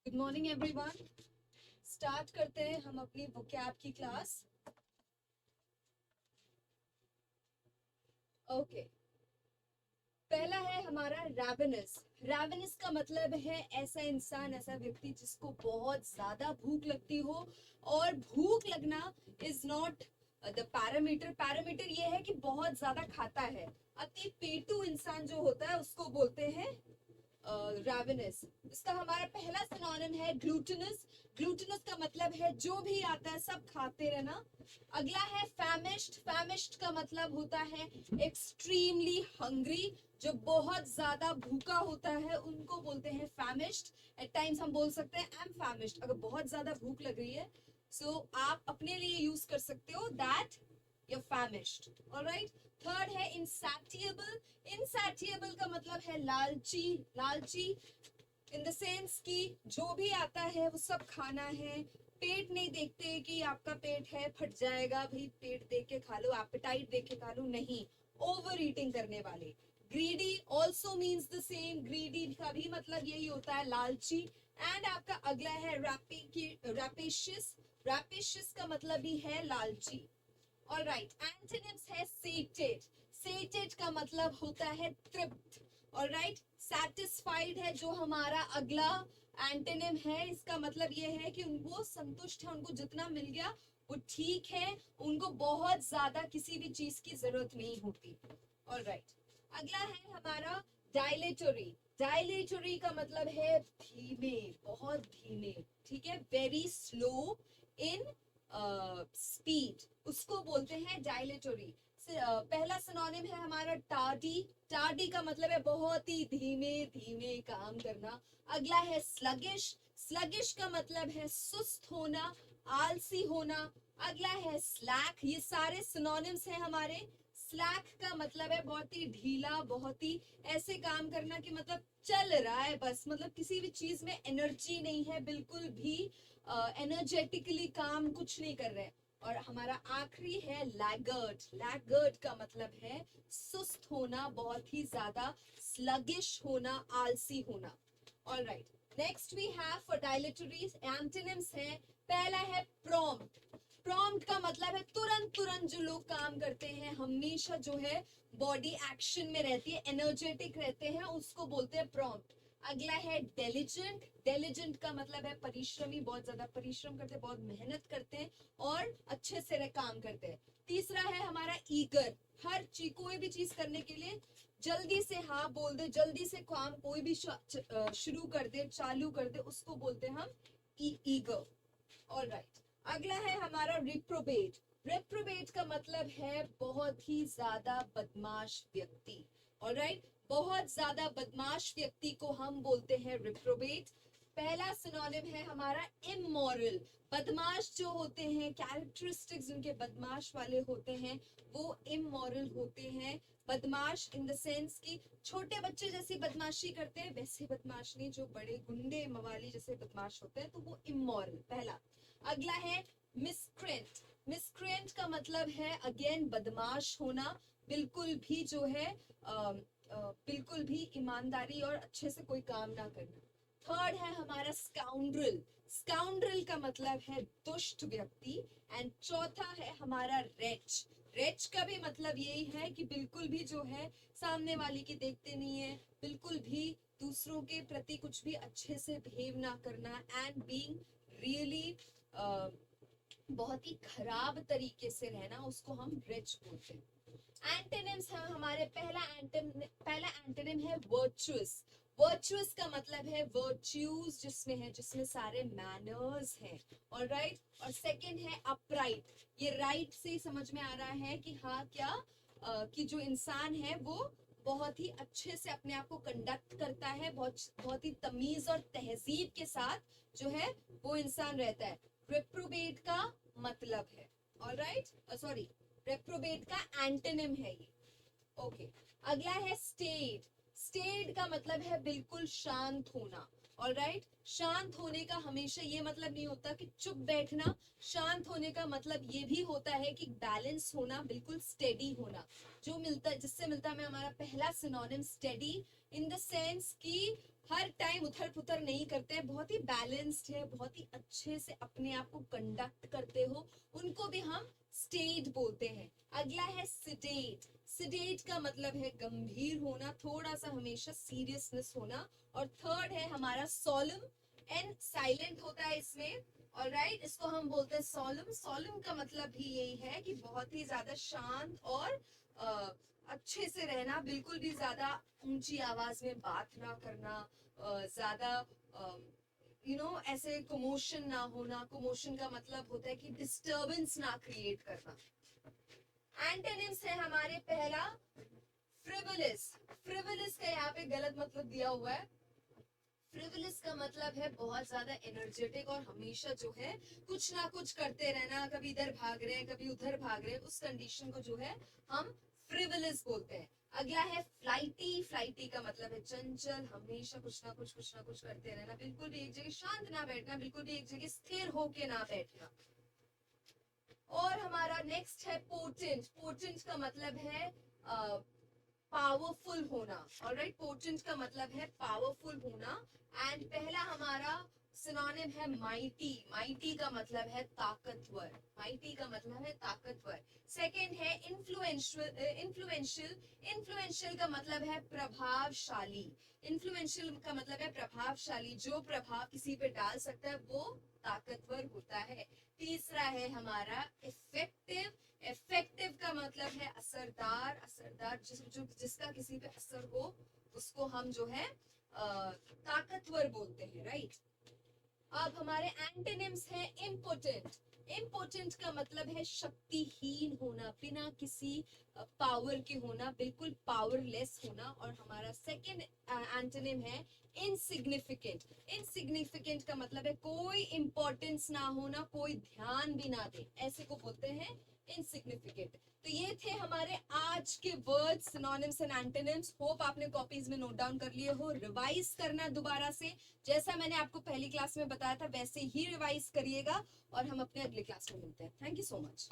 Good morning everyone. Start करते हैं हम अपनी वोकैब की क्लास। ओके, पहला है हमारा रैवेनस। रैवेनस का मतलब है ऐसा इंसान, ऐसा व्यक्ति जिसको बहुत ज्यादा भूख लगती हो। और भूख लगना is not the parameter. Parameter ये है कि बहुत ज्यादा खाता है। अति पेटू इंसान जो होता है उसको बोलते हैं रैवेनस। इसका हमारा पहला सिनोनिम है ग्लूटिनस। ग्लूटिनस का मतलब है जो भी आता है सब खाते रहना। अगला है फैमिश्ड। फैमिश्ड का मतलब होता है एक्सट्रीमली हंग्री, जो बहुत ज्यादा भूखा होता है उनको बोलते हैं फैमिश्ड। एट टाइम्स हम बोल सकते हैं आई एम फैमिश्ड अगर बहुत ज्यादा भूख लग रही है। सो आप अपने लिए यूज कर सकते हो that you're famished. Alright. Third है insatiable. insatiable का मतलब है लालची। लालची इन द सेंस कि जो भी आता है वो सब खाना है। पेट नहीं देखते कि आपका पेट है फट जाएगा, भाई पेट देख के खा लो, एपेटाइट देख के खा लो, नहीं। ओवर ईटिंग करने वाले। Greedy also means the same. Greedy का भी मतलब यही होता है, लालची। एंड आपका अगला है रैपेशियस। रैपेशियस का मतलब भी है लालची। ऑलराइट, एंटोनिम्स है सेटेड। सेटेड का मतलब होता है तृप्त। ऑलराइट, सैटिस्फाइड है जो हमारा अगला एंटोनिम है। इसका मतलब ये है कि उनको संतुष्ट है, उनको जितना मिल गया वो ठीक है, उनको बहुत ज्यादा किसी भी चीज की जरूरत नहीं होती। ऑलराइट, अगला है हमारा डायलेटरी। डायलेटरी का मतलब है धीमे, बहुत धीमे, ठीक है, वेरी स्लो इन स्पीड, उसको बोलते हैं डायलेटरी। पहला सिनोनिम है हमारा टार्डी। टार्डी का मतलब है बहुत ही धीमे धीमे काम करना। अगला है स्लगिश। स्लगिश का मतलब है सुस्त होना, आलसी होना। अगला है स्लैक। ये सारे सिनोनिम्स हैं हमारे। स्लैक का मतलब है बहुत ही ढीला, बहुत ही ऐसे काम करना कि मतलब चल रहा है बस, मतलब किसी भी चीज में एनर्जी नहीं है, बिल्कुल भी एनर्जेटिकली काम कुछ नहीं कर रहे। और हमारा आखिरी है लैगर्ड। लैगर्ड का मतलब है सुस्त होना, बहुत ही ज्यादा स्लगिश होना, आलसी होना। All right, next we have for dilatory antonyms है। पहला है प्रॉम्प्ट। प्रॉम्प्ट का मतलब है तुरंत तुरंत जो लोग काम करते हैं, हमेशा जो है बॉडी एक्शन में रहती है, एनर्जेटिक रहते हैं, उसको बोलते हैं प्रॉम्प्ट। अगला है डेलिजेंट। डेलिजेंट का मतलब है परिश्रमी, बहुत ज्यादा परिश्रम करते हैं, बहुत मेहनत करते हैं और अच्छे से काम करते हैं। तीसरा है हमारा ईगर। हर चीज, कोई भी चीज करने के लिए जल्दी से हाँ बोल दे, जल्दी से काम कोई भी शुरू कर दे, चालू कर दे, उसको बोलते हैं हम ईगर। ऑल राइट, अगला है हमारा रिप्रोबेट। रिप्रोबेट का मतलब है बहुत ही ज्यादा बदमाश व्यक्ति। ऑल राइट, बहुत ज्यादा बदमाश व्यक्ति को हम बोलते हैं रिप्रोबेट। पहला सिनोनिम है हमारा इमोरल। बदमाश जो होते हैं, कैरेक्टरिस्टिक्स उनके बदमाश वाले होते हैं, वो इमोरल होते हैं। बदमाश इन द सेंस कि छोटे बच्चे जैसी बदमाशी करते हैं वैसे बदमाश नहीं, जो बड़े गुंडे मवाली जैसे बदमाश होते हैं, तो वो इमोरल पहला। अगला है मिसक्रेंट। मिसक्रेंट का मतलब है अगेन बदमाश होना, बिल्कुल भी जो है बिल्कुल भी ईमानदारी और अच्छे से कोई काम ना करना। थर्ड है हमारा स्काउंड्रल। स्काउंड्रल का मतलब है दुष्ट व्यक्ति। एंड चौथा है हमारा रेच। रेच का भी मतलब यही है कि बिल्कुल भी जो है सामने वाले की देखते नहीं है, बिल्कुल भी दूसरों के प्रति कुछ भी अच्छे से बिहेव ना करना, एंड बीइंग रियली बहुत ही खराब तरीके से रहना, उसको हम रिच बोलते हैं। एंटोनिम्स है हमारे। पहला एंटोनिम है वर्चुअस। वर्चुअस का मतलब है वर्च्यूज जिसमें है, जिसमें सारे मैनर्स हैं। और राइट, और सेकंड है अपराइट। ये राइट से समझ में आ रहा है कि हाँ क्या कि जो इंसान है वो बहुत ही अच्छे से अपने आप को कंडक्ट करता है, बहुत बहुत ही तमीज और तहजीब के साथ जो है वो इंसान रहता है। रिप्रोबेट का मतलब है, ऑलराइट, सॉरी, रेप्रोबेट का एंटोनिम है ये। ओके, अगला है स्टेड। स्टेड का मतलब है बिल्कुल शांत होना। ऑलराइट, शांत होने का हमेशा ये मतलब नहीं होता कि चुप बैठना। शांत होने का मतलब ये भी होता है कि बैलेंस होना, बिल्कुल स्टेडी होना। जो मिलता है, जिससे मिलता है हमें हमारा पहला synonym steady, in the sense कि हर टाइम उथल पुथल नहीं करते हैं, बहुत ही बैलेंस्ड है, बहुत ही अच्छे से अपने आप को कंडक्ट करते हो, उनको भी हम स्टेट बोलते हैं। अगला है सिडेट। सिडेट का मतलब है गंभीर होना, थोड़ा सा हमेशा सीरियसनेस होना। और थर्ड है हमारा सोलम, एन साइलेंट होता है इसमें, ऑलराइट, इसको हम बोलते हैं सोलम। सोलम का मतलब भी यही है कि बहुत ही ज्यादा शांत और अच्छे से रहना, बिल्कुल भी ज्यादा ऊंची आवाज में बात ना करना, ज्यादा ऐसे कमोशन ना होना। कमोशन का मतलब होता है कि डिस्टरबेंस ना क्रिएट करना। एंटोनिम्स है हमारे, पहला फ्रिवलिस। फ्रिवलिस का यहाँ पे गलत मतलब दिया हुआ है। फ्रिवलिस का मतलब है बहुत ज्यादा एनर्जेटिक और हमेशा जो है कुछ ना कुछ करते रहना, कभी इधर भाग रहे हैं कभी उधर भाग रहे हैं, उस कंडीशन को जो है हम फ्रिवलिस बोलते हैं। अगला है फ्लाइटी। फ्लाइटी का मतलब है चंचल, हमेशा कुछ ना कुछ करते रहना, बिल्कुल भी एक जगह शांत ना बैठना, बिल्कुल भी एक जगह स्थिर होके ना बैठना। और हमारा नेक्स्ट है पोटेंट। पोटेंट का मतलब है पावरफुल होना, ऑलराइट, पोटेंट का मतलब है पावरफुल होना। एंड पहला हमारा सिनोनिम है माइटी। माइटी का मतलब है ताकतवर, माइटी का मतलब है ताकतवर। सेकंड है इन्फ्लुएंशियल। इन्फ्लुएंशियल, इन्फ्लुएंशियल का मतलब है प्रभावशाली। इन्फ्लुएंशियल का मतलब है प्रभावशाली, जो प्रभाव किसी पे डाल सकता है वो ताकतवर होता है। तीसरा है हमारा इफेक्टिव। इफेक्टिव का मतलब है असरदार। असरदार जिसका किसी पे असर हो उसको हम जो है ताकतवर बोलते हैं, राइट। अब हमारे एंटोनिम्स है इम्पोर्टेंट। इम्पोर्टेंट का मतलब है शक्तिहीन होना, बिना किसी पावर के होना, बिल्कुल पावरलेस होना। और हमारा सेकंड एंटोनिम है इनसिग्निफिकेंट। इनसिग्निफिकेंट का मतलब है कोई इंपॉर्टेंस ना होना, कोई ध्यान भी ना दे, ऐसे को बोलते हैं इनसिग्निफिकेंट। तो ये थे हमारे आज के words, synonyms and antonyms. Hope आपने कॉपीज में नोट डाउन कर लिए हो। रिवाइज करना दोबारा से, जैसा मैंने आपको पहली क्लास में बताया था वैसे ही रिवाइज करिएगा, और हम अपने अगले क्लास में मिलते हैं। Thank you so much.